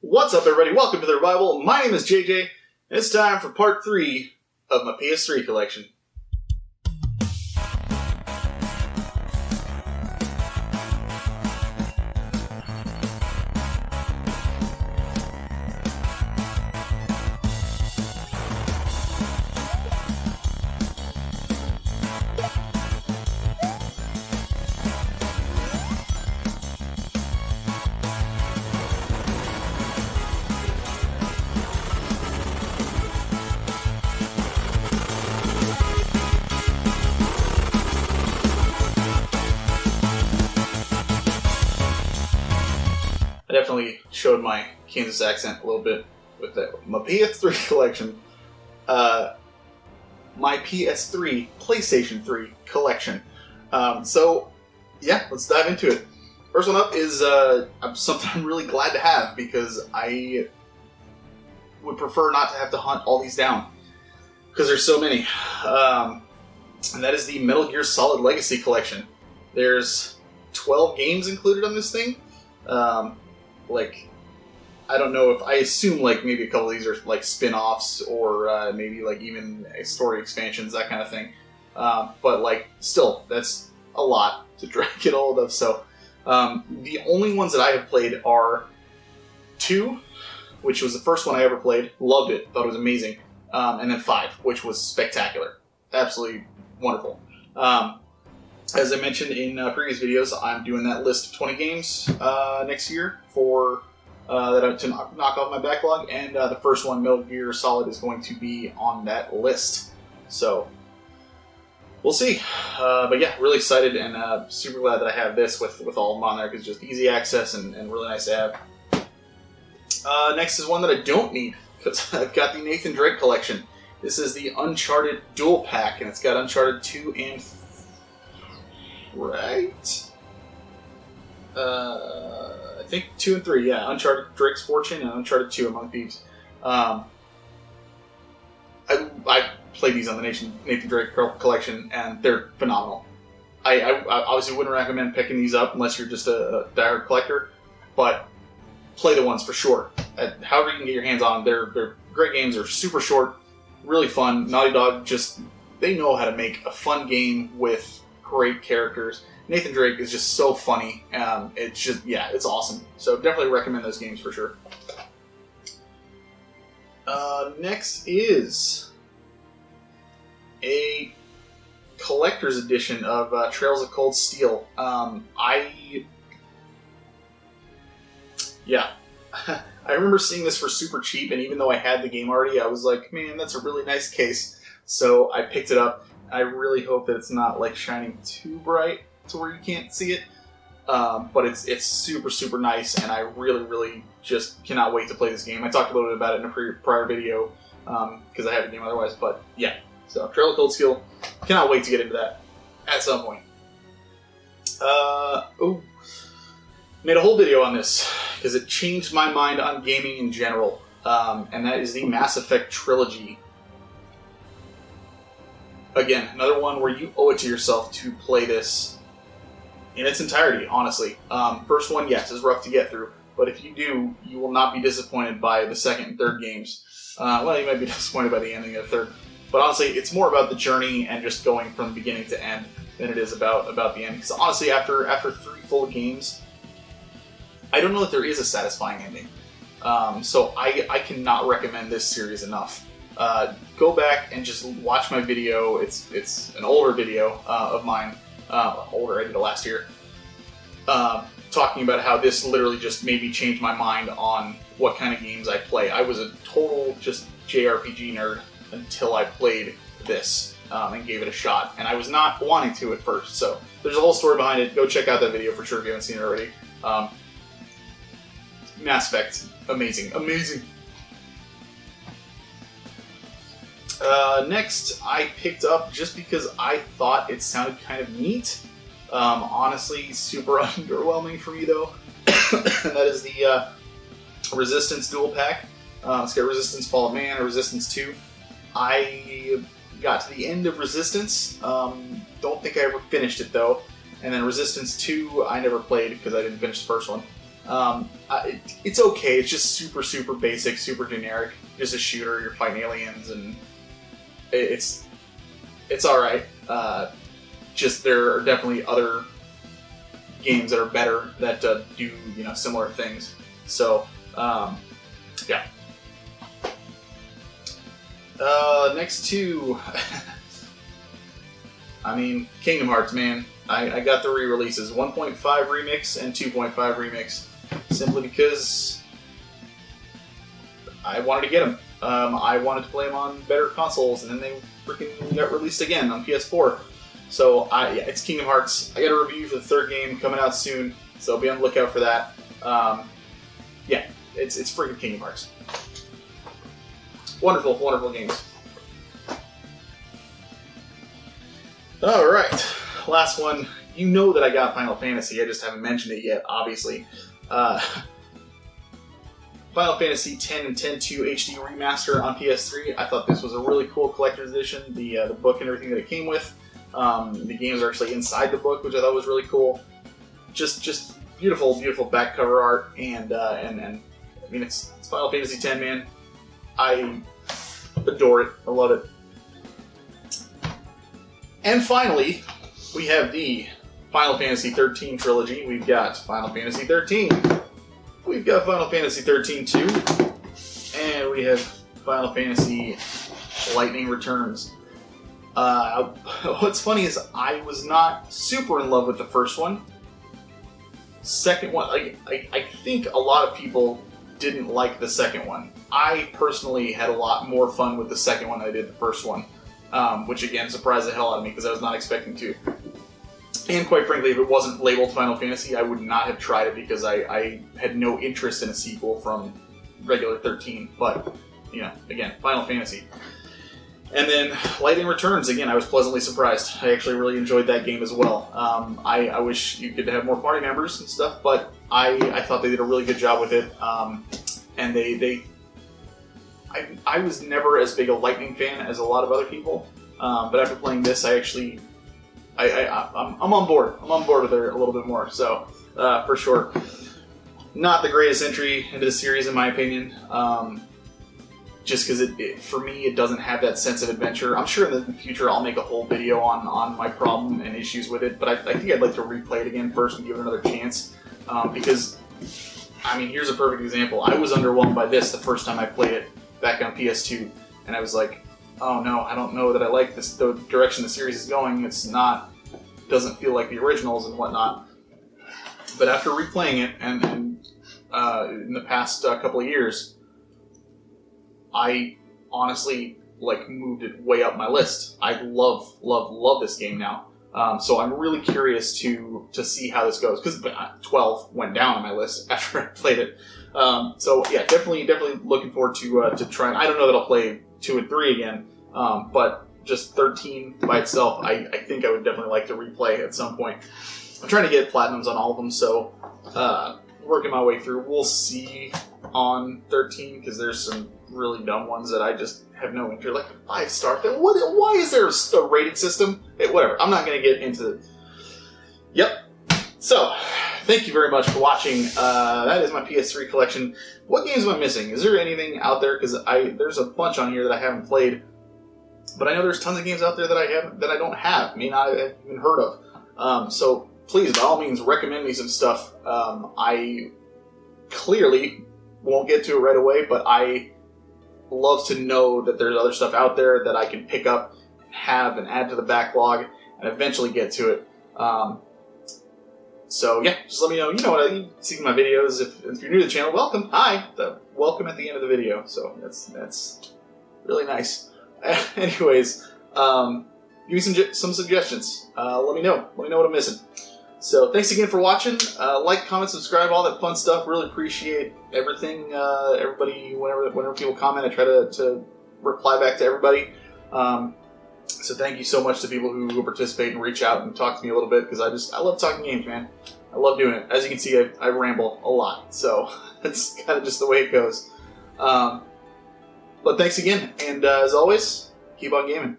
What's up, everybody? Welcome to the Revival. My name is JJ, and it's time for part 3 of my PS3 collection. I definitely showed my Kansas accent a little bit with that. My PS3 collection. My PS3 PlayStation 3 collection. So, yeah, let's dive into it. First one up is something I'm really glad to have because I would prefer not to have to hunt all these down because there's so many. And that is the Metal Gear Solid Legacy collection. There's 12 games included on this thing. I don't know if I assume maybe a couple of these are spin-offs or maybe even story expansions, that kind of thing. But still, that's a lot to get a hold of. So the only ones that I have played are 2, which was the first one I ever played. Loved it, thought it was amazing. And then 5, which was spectacular, absolutely wonderful. As I mentioned in previous videos, I'm doing that list of 20 games next year for to knock off my backlog, and the first one, Metal Gear Solid, is going to be on that list. So we'll see. But yeah, really excited and super glad that I have this with all of them on there because it's just easy access and really nice to have. Next is one that I don't need because I've got the Nathan Drake collection. This is the Uncharted Dual Pack, and it's got Uncharted 2 and 3. Right? I think 2 and 3, yeah. Uncharted Drake's Fortune and Uncharted 2 Among Thieves. I played these on the Nathan Drake collection, and they're phenomenal. I obviously wouldn't recommend picking these up unless you're just a diehard collector, but play the ones for sure. However you can get your hands on them, they're great games. They're super short, really fun. Naughty Dog they know how to make a fun game with great characters. Nathan Drake is just so funny. It's awesome. So definitely recommend those games for sure. Next is a collector's edition of Trails of Cold Steel. I remember seeing this for super cheap, and even though I had the game already, I was like, man, that's a really nice case. So I picked it up. I really hope that it's not shining too bright to where you can't see it. But it's super, super nice, and I really, really just cannot wait to play this game. I talked a little bit about it in a prior video because I have the game otherwise. But yeah, so Trail of Cold Steel, cannot wait to get into that at some point. Made a whole video on this because it changed my mind on gaming in general, and that is the Mass Effect Trilogy. Again, another one where you owe it to yourself to play this in its entirety, honestly. First one, yes, is rough to get through, but if you do, you will not be disappointed by the second and third games. You might be disappointed by the ending of the third, but honestly, it's more about the journey and just going from beginning to end than it is about the end. Because honestly, after 3 full games, I don't know that there is a satisfying ending. So I cannot recommend this series enough. Go back and just watch my video. It's an older video of mine. Older, I did it last year. Talking about how this literally just made me change my mind on what kind of games I play. I was a total just JRPG nerd until I played this and gave it a shot. And I was not wanting to at first. So there's a whole story behind it. Go check out that video for sure if you haven't seen it already. Mass Effect, amazing. Next, I picked up just because I thought it sounded kind of neat. Honestly, super underwhelming for me though. And that is the Resistance Dual Pack. It's got Resistance Fall of Man, Resistance 2. I got to the end of Resistance. Don't think I ever finished it though. And then Resistance 2, I never played because I didn't finish the first one. It's okay. It's just super basic, super generic. Just a shooter. You're fighting aliens, and it's all right. Just there are definitely other games that are better that do similar things. So yeah. Next two. I mean, Kingdom Hearts, man. I got the re-releases, 1.5 Remix and 2.5 Remix, simply because I wanted to get them. I wanted to play them on better consoles, and then they freaking got released again on PS4. So, yeah, it's Kingdom Hearts. I got a review for the third game coming out soon, so be on the lookout for that. Yeah, it's freaking Kingdom Hearts. Wonderful, wonderful games. Alright, last one. You know that I got Final Fantasy, I just haven't mentioned it yet, obviously. Final Fantasy X and X-2 HD Remaster on PS3. I thought this was a really cool collector's edition, the book and everything that it came with. The games are actually inside the book, which I thought was really cool. Just beautiful, beautiful back cover art, and I mean, it's Final Fantasy X, man. I adore it. I love it. And finally, we have the Final Fantasy XIII trilogy. We've got Final Fantasy XIII. We've got Final Fantasy XIII 2. And we have Final Fantasy Lightning Returns. What's funny is I was not super in love with the first one. Second one, I think a lot of people didn't like the second one. I personally had a lot more fun with the second one than I did the first one. Which again surprised the hell out of me because I was not expecting to. And quite frankly, if it wasn't labeled Final Fantasy, I would not have tried it because I had no interest in a sequel from regular 13. But, again, Final Fantasy. And then Lightning Returns, again, I was pleasantly surprised. I actually really enjoyed that game as well. I wish you could have more party members and stuff, but I thought they did a really good job with it. And I was never as big a Lightning fan as a lot of other people, but after playing this, I'm on board. I'm on board with her a little bit more. So for sure, not the greatest entry into the series in my opinion. Just because for me, it doesn't have that sense of adventure. I'm sure in the future I'll make a whole video on my problem and issues with it, but I think I'd like to replay it again first and give it another chance. Because, I mean, here's a perfect example. I was underwhelmed by this the first time I played it back on PS2, and I was like, oh no, I don't know that I like this, the direction the series is going. Doesn't feel like the originals and whatnot. But after replaying it, and in the past couple of years, I honestly moved it way up my list. I love this game now. So I'm really curious to see how this goes, because 12 went down on my list after I played it. So yeah, definitely looking forward to trying. I don't know that I'll play 2 and 3 again, but just 13 by itself, I think I would definitely like to replay at some point. I'm trying to get platinums on all of them, so working my way through. We'll see on 13, because there's some really dumb ones that I just have no interest. Like 5-star. Why is there a rating system? Hey, whatever. I'm not going to get into it. Yep. So, thank you very much for watching. That is my PS3 collection. What games am I missing? Is there anything out there? Because there's a bunch on here that I haven't played, but I know there's tons of games out there that I don't have. May not have even heard of. So please, by all means, recommend me some stuff. I clearly won't get to it right away, but I love to know that there's other stuff out there that I can pick up, have, and add to the backlog, and eventually get to it. So yeah, just let me know. You know what? You see my videos. If you're new to the channel, welcome. Hi. Welcome at the end of the video. So that's really nice. Anyways, give me some suggestions. Let me know. Let me know what I'm missing. So thanks again for watching. Like, comment, subscribe, all that fun stuff. Really appreciate everything. Everybody, whenever people comment, I try to reply back to everybody. So thank you so much to people who participate and reach out and talk to me a little bit, because I love talking games, man. I love doing it. As you can see, I ramble a lot, so that's kind of just the way it goes. But thanks again, and as always, keep on gaming.